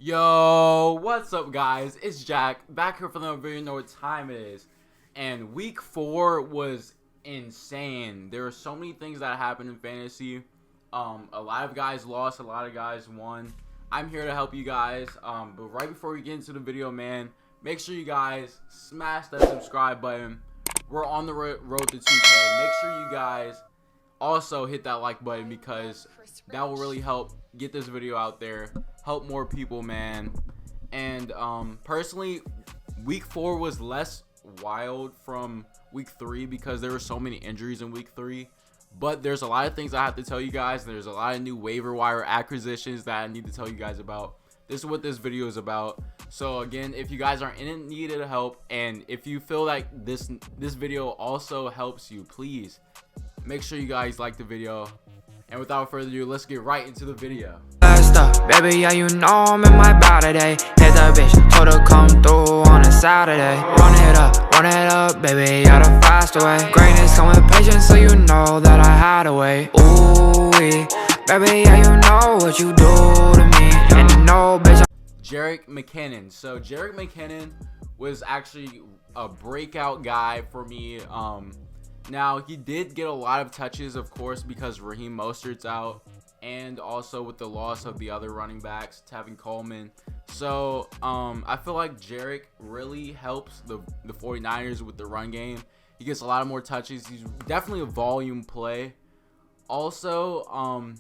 Yo, what's up guys? It's Jack back here for another video. You know what time it is. And week 4 was insane. There were so many things that happened in fantasy. A lot of guys lost, a lot of guys won. I'm here to help you guys. But right before we get into the video, man, make sure you guys smash that subscribe button. We're on the road to 2K. Make sure you guys also hit that like button because that will really help get this video out there, help more people, man. And personally, week 4 was less wild from week 3 because there were so many injuries in week 3. But there's a lot of things I have to tell you guys. There's a lot of new waiver wire acquisitions that I need to tell you guys about. This is what this video is about. So again, if you guys are in need of help, and if you feel like this video also helps you, please make sure you guys like the video. And without further ado, let's get right into the video. Baby, yeah, you know I'm in my body today. Hit that bitch, told her come through on a Saturday. Run it up, baby, yeah, the fast way. Greatness come with patience, so you know that I had to wait. Ooh, baby, yeah, you know what you do to me. And you know, bitch, Jerick McKinnon. So Jerick McKinnon was actually a breakout guy for me. Now he did get a lot of touches, of course, because Raheem Mostert's out, and also with the loss of the other running backs, Tevin Coleman. So I feel like Jerick really helps the 49ers with the run game. He gets a lot of more touches. He's definitely a volume play. Also,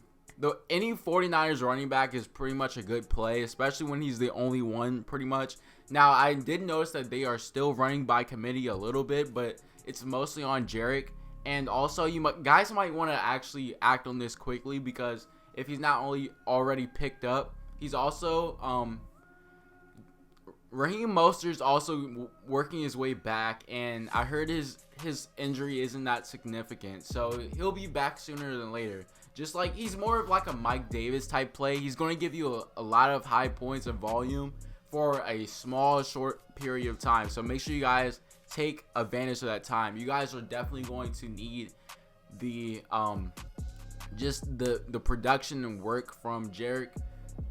any 49ers running back is pretty much a good play, especially when he's the only one pretty much. Now, I did notice that they are still running by committee a little bit, but it's mostly on Jerick. And also, guys might want to actually act on this quickly, because if he's not only already picked up, he's also Raheem Mostert's also working his way back, and I heard his injury isn't that significant, so he'll be back sooner than later. Just like he's more of like a Mike Davis type play. He's going to give you a lot of high points of volume for a small short period of time. So make sure you guys take advantage of that time. You guys are definitely going to need the just the production and work from Jerick,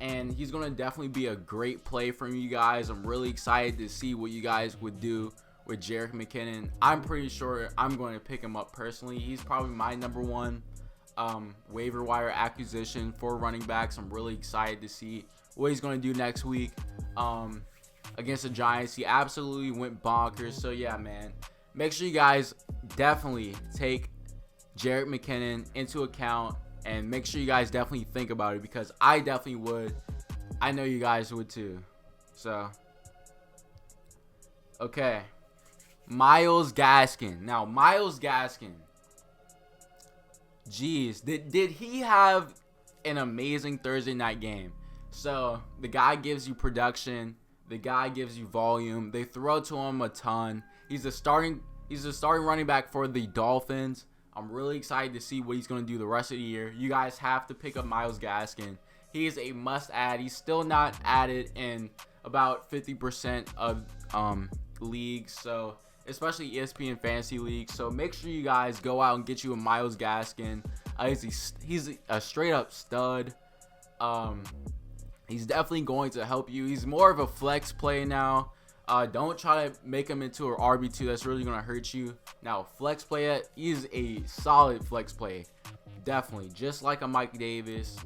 and he's going to definitely be a great play from you guys. I'm really excited to see what you guys would do with Jerick McKinnon. I'm pretty sure I'm going to pick him up personally. He's probably my number one waiver wire acquisition for running backs. I'm really excited to see what he's going to do next week against the Giants. He absolutely went bonkers. So yeah, man, make sure you guys definitely take Jerick McKinnon into account, and make sure you guys definitely think about it, because I definitely would. I know you guys would too. So okay, Myles Gaskin. Now Myles Gaskin, jeez, did he have an amazing Thursday night game? So the guy gives you production, the guy gives you volume. They throw to him a ton. He's a starting running back for the Dolphins. I'm really excited to see what he's going to do the rest of the year. You guys have to pick up Myles Gaskin. He is a must add. He's still not added in about 50% of leagues, so especially ESPN fantasy leagues. So make sure you guys go out and get you a Myles Gaskin. He's a straight up stud. He's definitely going to help you. He's more of a flex play now. Don't try to make him into an RB2. That's really going to hurt you. Now, flex play, he's a solid flex play. Definitely. Just like a Mike Davis.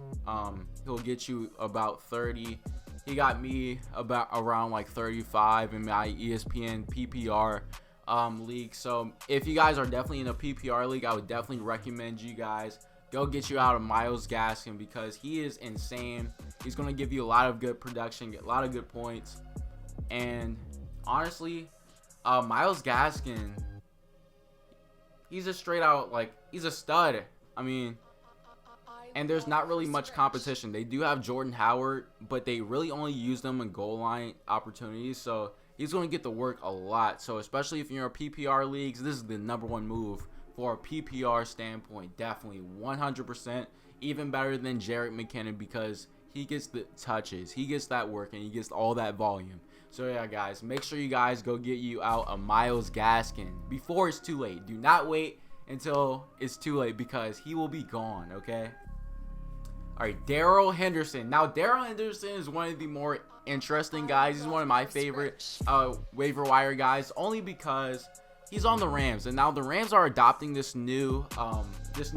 He'll get you about 30. He got me about around like 35 in my ESPN PPR league. So if you guys are definitely in a PPR league, I would definitely recommend you guys go get you out of Myles Gaskin, because he is insane. He's going to give you a lot of good production, get a lot of good points. And honestly, Myles Gaskin, he's a straight out, like, he's a stud. I mean, and there's not really much competition. They do have Jordan Howard, but they really only use them in goal line opportunities. So he's going to get to work a lot. So especially if you're in PPR leagues, this is the number one move for a PPR standpoint. Definitely 100%, even better than Jerick McKinnon, because he gets the touches, he gets that work, and he gets all that volume. So yeah, guys, make sure you guys go get you out a Myles Gaskin before it's too late. Do not wait until it's too late, because he will be gone, okay? All right, Darrell Henderson. Now, Darrell Henderson is one of the more interesting guys. He's one of my favorite waiver wire guys, only because he's on the Rams, and now the Rams are adopting this new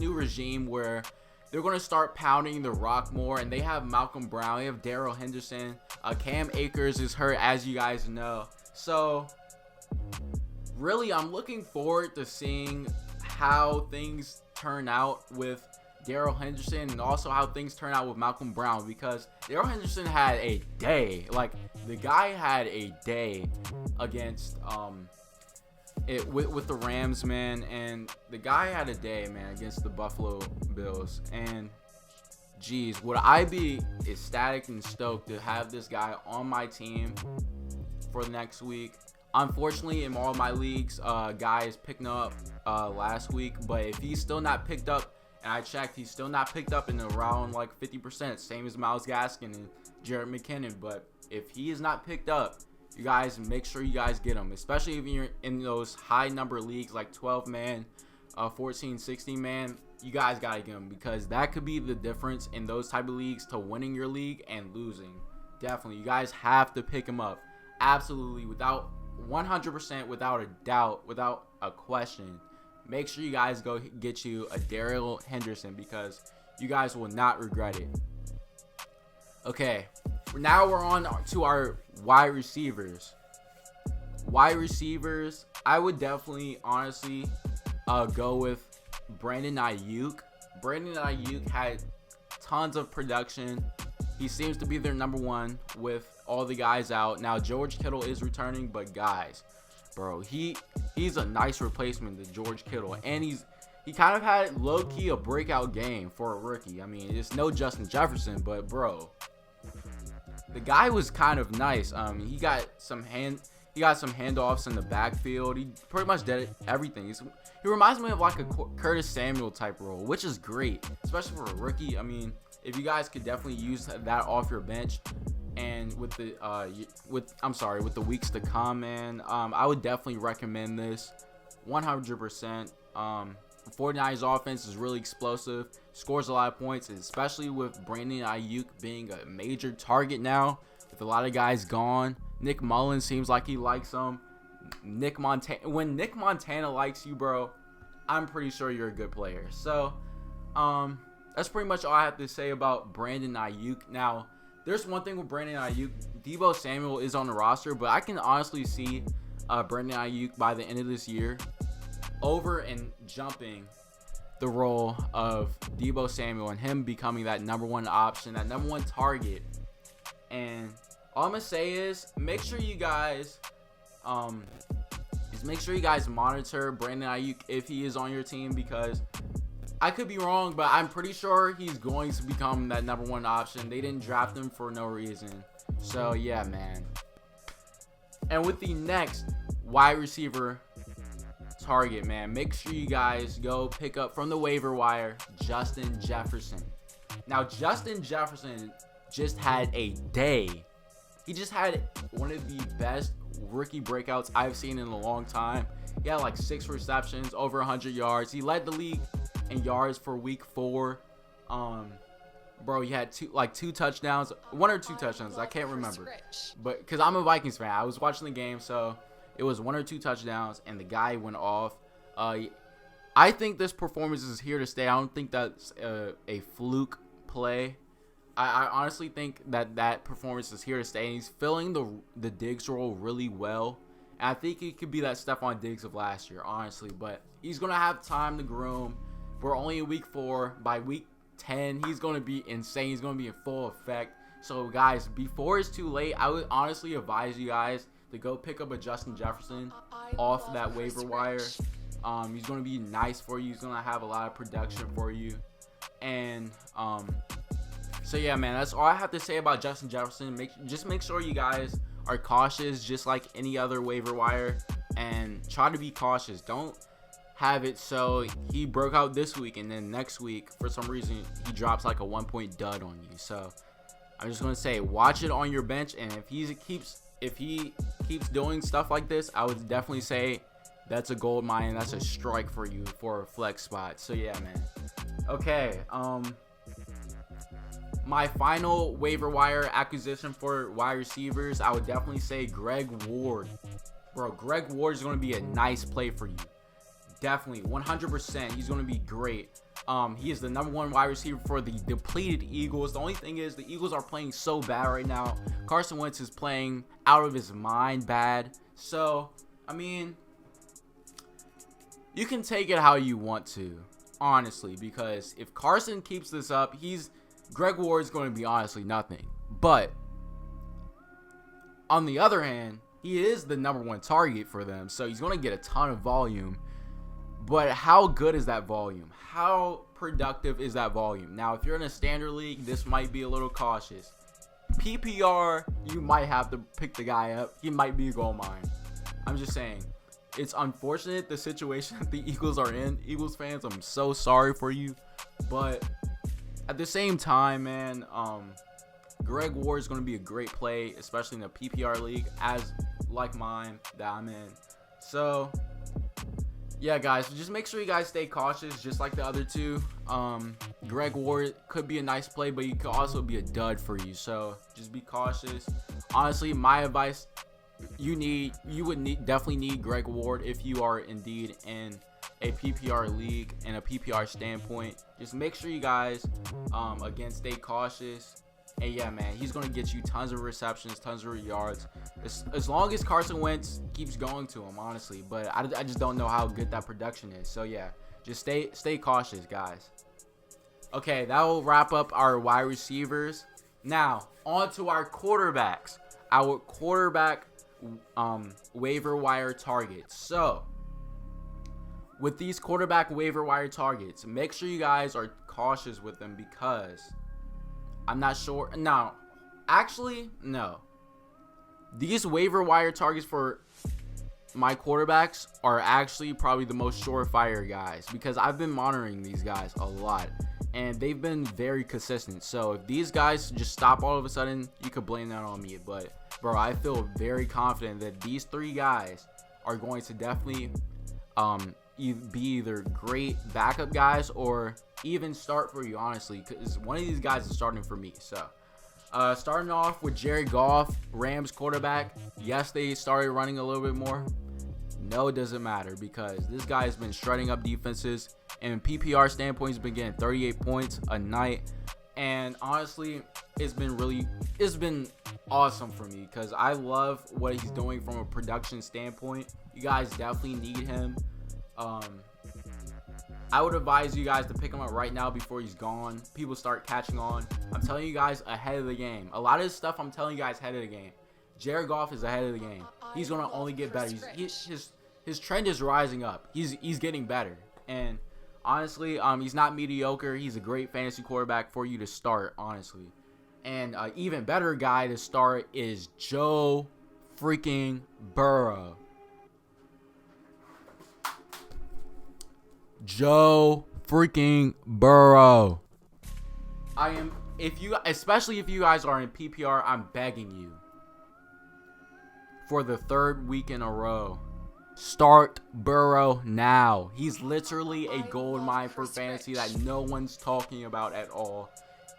regime where they're going to start pounding the rock more, and they have Malcolm Brown, they have Darrell Henderson, Cam Akers is hurt, as you guys know. So really, I'm looking forward to seeing how things turn out with Darrell Henderson, and also how things turn out with Malcolm Brown, because Darrell Henderson had a day. Like, the guy had a day against with the Rams, man, and the guy had a day, man, against the Buffalo Bills. And geez, would I be ecstatic and stoked to have this guy on my team for the next week. Unfortunately, in all my leagues, guys picking up last week, but if he's still not picked up, and I checked, he's still not picked up in around like 50%, same as Myles Gaskin and Jared McKinnon. But if he is not picked up, you guys make sure you guys get him, especially if you're in those high number leagues like 12 man, 14, 16 man. You guys gotta get him, because that could be the difference in those type of leagues to winning your league and losing. Definitely, you guys have to pick him up, absolutely, without 100%, without a doubt, without a question. Make sure you guys go get you a Darrell Henderson, because you guys will not regret it. Okay, now we're on to our wide receivers. Wide receivers, I would definitely, honestly, go with Brandon Ayuk. Brandon Ayuk had tons of production. He seems to be their number one with all the guys out. Now, George Kittle is returning, but guys, bro, he's a nice replacement to George Kittle, and he kind of had low-key a breakout game for a rookie. I mean, it's no Justin Jefferson, but bro, the guy was kind of nice. He got some handoffs in the backfield. He pretty much did everything. He reminds me of like a Curtis Samuel type role, which is great, especially for a rookie. I mean, if you guys could definitely use that off your bench, and with the weeks to come, man, I would definitely recommend this 100%. 49ers offense is really explosive, scores a lot of points, especially with Brandon Ayuk being a major target now, with a lot of guys gone. Nick Mullins seems like he likes him. When Nick Montana likes you, bro, I'm pretty sure you're a good player. So that's pretty much all I have to say about Brandon Ayuk. Now, there's one thing with Brandon Ayuk. Deebo Samuel is on the roster, but I can honestly see Brandon Ayuk by the end of this year over and jumping the role of Deebo Samuel, and him becoming that number one option, that number one target. And all I'm gonna say is make sure you guys monitor Brandon Ayuk if he is on your team, because I could be wrong, but I'm pretty sure he's going to become that number one option. They didn't draft him for no reason. So yeah, man. And with the next wide receiver target, man, make sure you guys go pick up from the waiver wire Justin Jefferson. Now, Justin Jefferson just had a day. He just had one of the best rookie breakouts I've seen in a long time. He had like 6 receptions, over 100 yards. He led the league in yards for week 4. Bro, he had two touchdowns, 1 or 2 touchdowns. I can't remember, but because I'm a Vikings fan, I was watching the game, so it was 1 or 2 touchdowns, and the guy went off. I think this performance is here to stay. I don't think that's a fluke play. I honestly think that performance is here to stay, and he's filling the Diggs role really well. And I think he could be that Stephon Diggs of last year, honestly. But he's going to have time to groom. We're only in week 4. By week 10, he's going to be insane. He's going to be in full effect. So, guys, before it's too late, I would honestly advise you guys to go pick up a Justin Jefferson off that waiver wire. He's going to be nice for you. He's going to have a lot of production for you. And so yeah, man, that's all I have to say about Justin Jefferson. Just make sure you guys are cautious, just like any other waiver wire, and try to be cautious. Don't have it so he broke out this week and then next week for some reason he drops like a 1-point dud on you. So I'm just gonna say, watch it on your bench, and if he keeps doing stuff like this, I would definitely say that's a gold mine. That's a strike for you for a flex spot. So yeah, man. Okay. my final waiver wire acquisition for wide receivers, I would definitely say Greg Ward. Bro, Greg Ward is going to be a nice play for you. Definitely, 100%. He's going to be great. He is the #1 wide receiver for the depleted Eagles. The only thing is the Eagles are playing so bad right now. Carson Wentz is playing out of his mind bad. So, I mean, you can take it how you want to, honestly, because if Carson keeps this up, Greg Ward is going to be honestly nothing. But on the other hand, he is the #1 target for them, so he's going to get a ton of volume. But how good is that volume? How productive is that volume? Now, if you're in a standard league, this might be a little cautious. PPR, you might have to pick the guy up. He might be a gold mine. I'm just saying. It's unfortunate the situation that the Eagles are in. Eagles fans, I'm so sorry for you. But at the same time, man, Greg Ward is going to be a great play, especially in a PPR league, like mine that I'm in. So, yeah, guys, just make sure you guys stay cautious, just like the other two. Greg Ward could be a nice play, but he could also be a dud for you. So just be cautious. Honestly, my advice: you would definitely need Greg Ward if you are indeed in a PPR league and a PPR standpoint. Just make sure you guys, again, stay cautious. And yeah, man, he's going to get you tons of receptions, tons of yards, as long as Carson Wentz keeps going to him, honestly. But I just don't know how good that production is. So yeah, just stay cautious, guys. Okay, that will wrap up our wide receivers. Now, on to our quarterbacks. Our quarterback waiver wire targets. So, with these quarterback waiver wire targets, make sure you guys are cautious with them because I'm not sure. No, actually, no. These waiver wire targets for my quarterbacks are actually probably the most surefire guys because I've been monitoring these guys a lot and they've been very consistent. So if these guys just stop all of a sudden, you could blame that on me. But bro, I feel very confident that these 3 guys are going to definitely be either great backup guys or even start for you, honestly, because one of these guys is starting for me. So starting off with Jared Goff, Rams quarterback. Yes, they started running a little bit more. No, it doesn't matter because this guy has been shredding up defenses, and PPR standpoint, he's been getting 38 points a night. And honestly, it's been awesome for me because I love what he's doing from a production standpoint. You guys definitely need him. I would advise you guys to pick him up right now before he's gone. People start catching on. I'm telling you guys ahead of the game. A lot of this stuff I'm telling you guys ahead of the game. Jared Goff is ahead of the game. He's gonna only get better. His trend is rising up. He's getting better. And honestly, he's not mediocre. He's a great fantasy quarterback for you to start, honestly. And even better guy to start is Joe freaking Burrow. Joe freaking Burrow. Especially if you guys are in PPR, I'm begging you. For the 3rd week in a row, start Burrow now. He's literally a gold mine for fantasy that no one's talking about at all.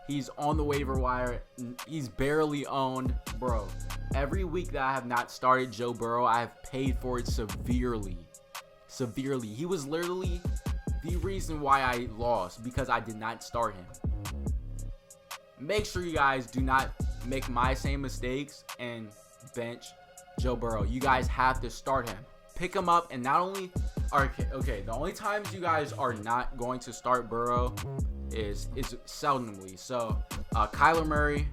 He's on the waiver wire. He's barely owned. Bro, every week that I have not started Joe Burrow, I have paid for it severely. He was literally the reason why I lost because I did not start him. Make sure you guys do not make my same mistakes and bench Joe Burrow. You guys have to start him. Pick him up, and not only okay, the only times you guys are not going to start Burrow is seldomly. So Kyler Murray,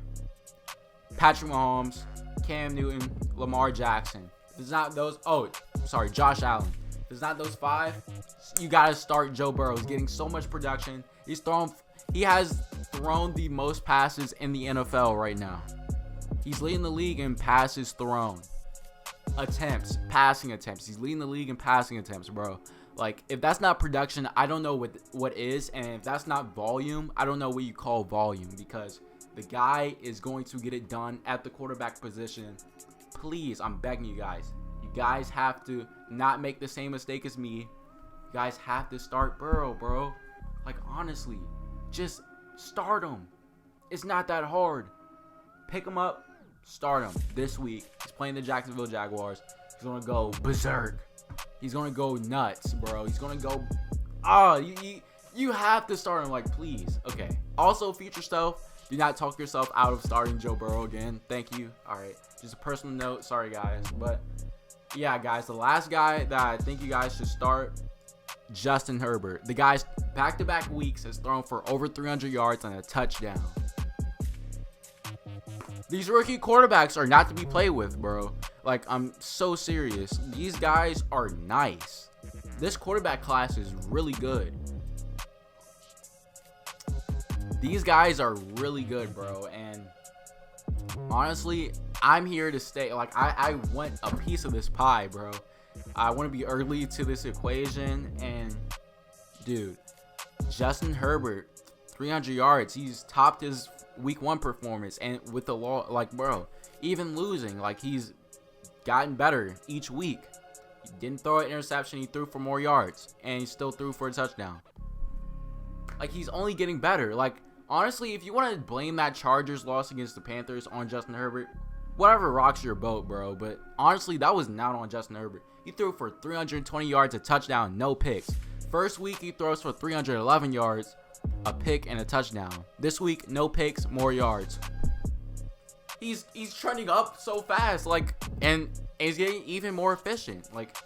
Patrick Mahomes, Cam Newton, Lamar Jackson. If it's not those, Josh Allen. If it's not those 5, you gotta start Joe Burrow. He's getting so much production. He has thrown the most passes in the NFL right now. He's leading the league in passes thrown. Passing attempts. He's leading the league in passing attempts, bro. Like, if that's not production, I don't know what is. And if that's not volume, I don't know what you call volume, because the guy is going to get it done at the quarterback position. Please, I'm begging you guys. You guys have to not make the same mistake as me. You guys have to start Burrow, bro. Like, honestly, just start him. It's not that hard. Pick him up, start him this week. He's playing the Jacksonville Jaguars. He's going to go berserk. He's going to go nuts, bro. He's going to go... You have to start him, like, please. Okay. Also, future stuff. Do not talk yourself out of starting Joe Burrow again. Thank you. All right. Just a personal note. Sorry, guys. But, yeah, guys. The last guy that I think you guys should start, Justin Herbert. The guy's back-to-back weeks has thrown for over 300 yards and a touchdown. These rookie quarterbacks are not to be played with, bro. Like, I'm so serious. These guys are nice. This quarterback class is really good. These guys are really good, bro. And honestly, I'm here to stay. Like, I want a piece of this pie, bro. I want to be early to this equation. And, dude, Justin Herbert, 300 yards. He's topped his week 1 performance. And with the law, like, bro, even losing, like, he's gotten better each week. He didn't throw an interception. He threw for more yards. And he still threw for a touchdown. Like, he's only getting better. Like, honestly, if you want to blame that Chargers loss against the Panthers on Justin Herbert, whatever rocks your boat, bro. But honestly, that was not on Justin Herbert. He threw for 320 yards, a touchdown, no picks. First week, he throws for 311 yards, a pick, and a touchdown. This week, no picks, more yards. He's trending up so fast, like, and he's getting even more efficient. Like,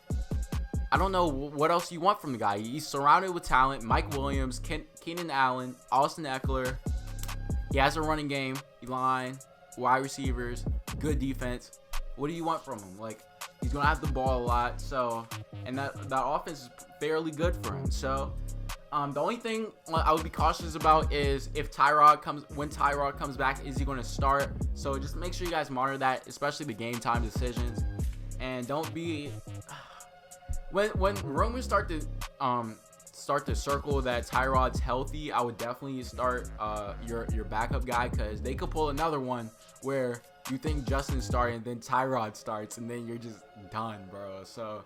I don't know what else you want from the guy. He's surrounded with talent. Mike Williams, Keenan Allen, Austin Eckler. He has a running game, line, wide receivers, good defense. What do you want from him? Like, he's gonna have the ball a lot. So, and that offense is fairly good for him. So, the only thing I would be cautious about is when Tyrod comes back, is he going to start? So just make sure you guys monitor that, especially the game time decisions, and don't be when rumors start to circle that Tyrod's healthy. I would definitely start your backup guy, because they could pull another one where you think Justin's starting and then Tyrod starts, and then you're just done, bro. So,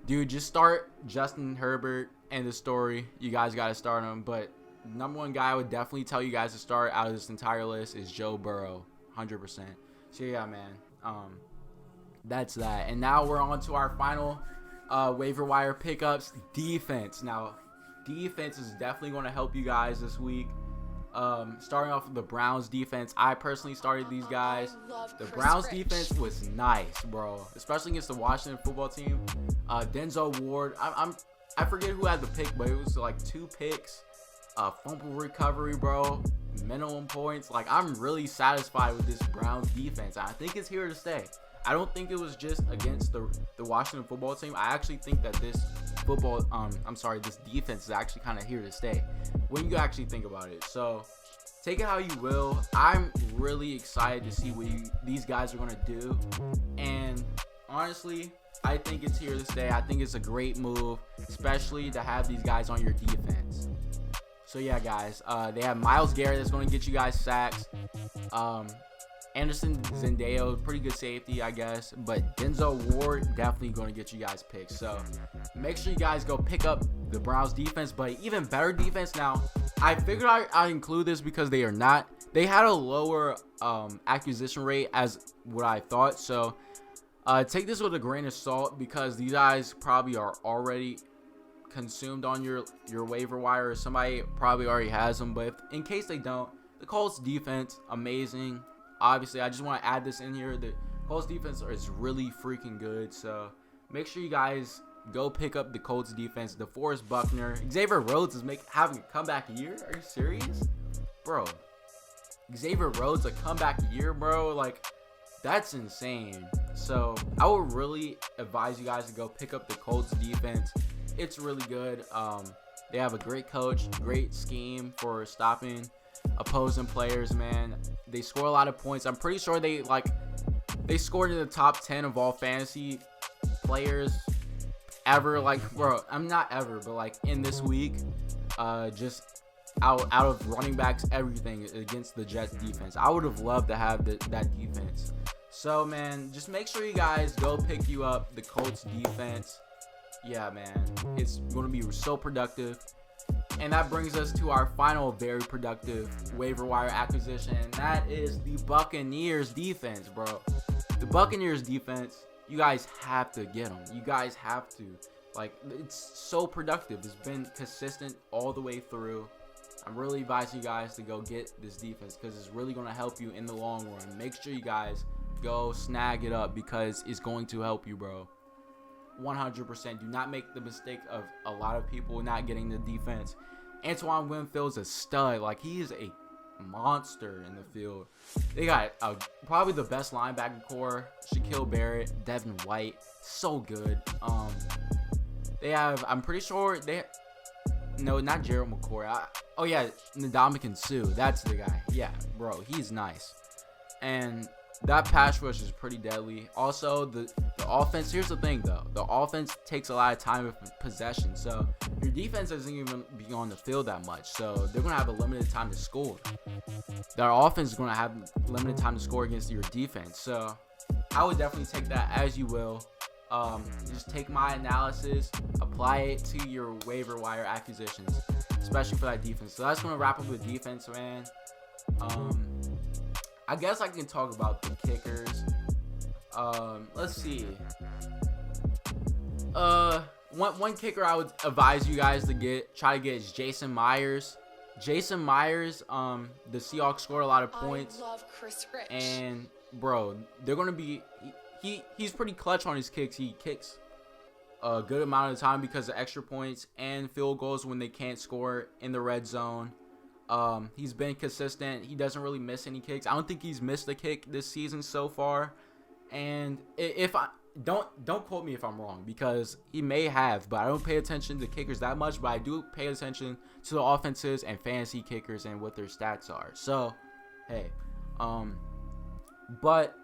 dude, just start Justin Herbert. End of story. You guys got to start him. But number one guy I would definitely tell you guys to start out of this entire list is Joe Burrow, 100%. So yeah, man, that's that. And now we're on to our final waiver wire pickups, defense. Now, defense is definitely going to help you guys this week. Starting off with the Browns defense, I personally started these guys. The Browns defense was nice, bro, especially against the Washington football team. Denzel Ward, I forget who had the pick, but it was like 2 picks, fumble recovery, bro, minimum points. Like, I'm really satisfied with this Browns defense. I think it's here to stay. I don't think it was just against the Washington football team. I actually think that this defense is actually kind of here to stay when you actually think about it. So take it how you will. I'm really excited to see what these guys are going to do. And honestly, I think it's here to stay. I think it's a great move, especially to have these guys on your defense. So yeah, guys, they have Myles Garrett that's going to get you guys sacks. Anderson Zendeo, pretty good safety, I guess. But Denzel Ward, definitely going to get you guys picks. So make sure you guys go pick up the Browns defense. But even better defense now, I figured I'd include this because they had a lower acquisition rate as what I thought. So take this with a grain of salt, because these guys probably are already consumed on your waiver wire, or somebody probably already has them. But in case they don't, the Colts defense, amazing. Obviously, I just want to add this in here. The Colts defense is really freaking good. So make sure you guys go pick up the Colts defense. DeForest Buckner, Xavier Rhodes is having a comeback year. Are you serious, bro? Xavier Rhodes a comeback year, bro. Like, that's insane. So I would really advise you guys to go pick up the Colts defense. It's really good. They have a great coach, great scheme for stopping opposing players, man. They score a lot of points. I'm pretty sure they scored in the top 10 of all fantasy players ever. Like, bro, I'm not ever, but like in this week, just out of running backs, everything against the Jets defense. I would have loved to have that defense. So, man, just make sure you guys go pick you up the Colts defense. Yeah, man, it's going to be so productive. And that brings us to our final very productive waiver wire acquisition, and that is the Buccaneers defense, bro. The Buccaneers defense, you guys have to get them. You guys have to. Like, it's so productive. It's been consistent all the way through. I'm really advising you guys to go get this defense because it's really going to help you in the long run. Make sure you guys go snag it up because it's going to help you, bro. 100%. Do not make the mistake of a lot of people not getting the defense. Antoine Winfield's a stud. Like, he is a monster in the field. They got probably the best linebacker core. Shaquille Barrett, Devin White, so good. They have, I'm pretty sure they, no, not Gerald McCoy. Oh yeah, Ndamukong Suh. That's the guy. Yeah, bro, he's nice. And that pass rush is pretty deadly. Also, the offense, here's the thing though. The offense takes a lot of time of possession. So your defense doesn't even be on the field that much. So they're going to have a limited time to score. Their offense is going to have limited time to score against your defense. So I would definitely take that as you will. Just take my analysis, apply it to your waiver wire acquisitions, especially for that defense. So that's going to wrap up the defense, man. I guess I can talk about the kickers. Let's see. One kicker I would advise you guys to try to get is Jason Myers. Jason Myers, the Seahawks scored a lot of points. I love Chris Rich. And bro, they're gonna be. He's pretty clutch on his kicks. He kicks a good amount of the time because of extra points and field goals when they can't score in the red zone. He's been consistent. He doesn't really miss any kicks. I don't think he's missed a kick this season so far. And if I don't quote me if I'm wrong, because he may have, but I don't pay attention to kickers that much. But I do pay attention to the offenses and fantasy kickers and what their stats are. So hey, but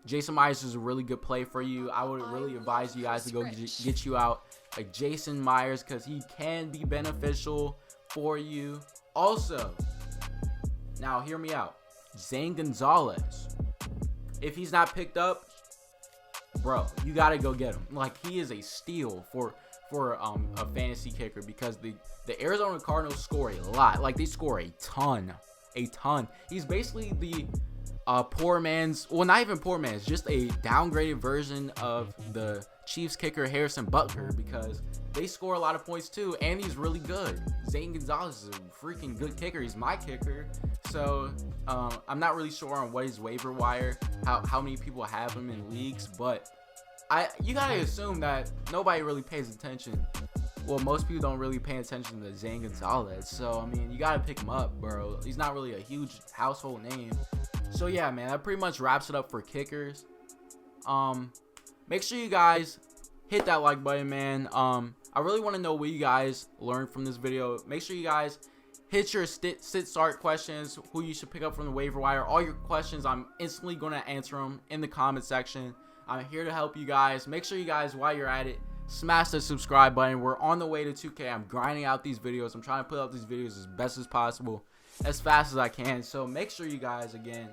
Jason Myers is a really good play for you. I would really advise you guys to go get you out like Jason Myers because he can be beneficial for you. Also, now hear me out. Zane Gonzalez, if he's not picked up, bro, you gotta go get him. Like, he is a steal for a fantasy kicker because the Arizona Cardinals score a lot. Like, they score a ton. He's basically the poor man's, well, not even poor man's, just a downgraded version of the Chiefs kicker Harrison Butker because they score a lot of points too, and he's really good. Zane Gonzalez is a freaking good kicker. He's my kicker. So I'm not really sure on what his waiver wire, how many people have him in leagues, but you gotta assume that nobody really pays attention. Well, most people don't really pay attention to Zane Gonzalez. So I mean, you gotta pick him up, bro. He's not really a huge household name. So yeah, man, that pretty much wraps it up for kickers. Make sure you guys hit that like button, man. I really want to know what you guys learned from this video. Make sure you guys hit your sit-start questions, who you should pick up from the waiver wire. All your questions, I'm instantly going to answer them in the comment section. I'm here to help you guys. Make sure you guys, while you're at it, smash the subscribe button. We're on the way to 2K. I'm grinding out these videos. I'm trying to put out these videos as best as possible, as fast as I can. So make sure you guys, again,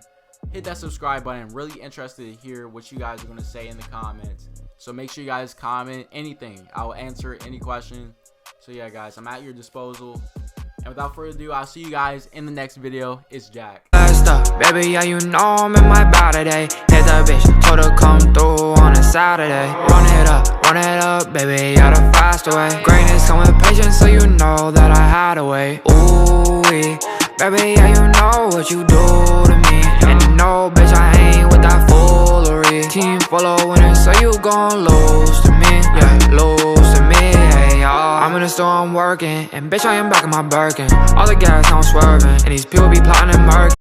hit that subscribe button. I'm really interested to hear what you guys are going to say in the comments. So make sure you guys comment anything. I'll answer any question. So yeah, guys, I'm at your disposal. And without further ado, I'll see you guys in the next video. It's Jack. Baby, yeah, you know I'm in my body today. Hit the bitch, told her come through on a Saturday. Run it up, baby, yeah, the fast way. Greatness come with patience, so you know that I had to wait. Ooh, baby, yeah, you know what you do to me. And you know, bitch, I ain't with that foolery. Team full of winners, so you gon' lose to me. Yeah, lose to me, hey, y'all. I'm in the store, I'm working. And bitch, I am back in my Birkin. All the gas, I'm swerving. And these people be plotting and murking.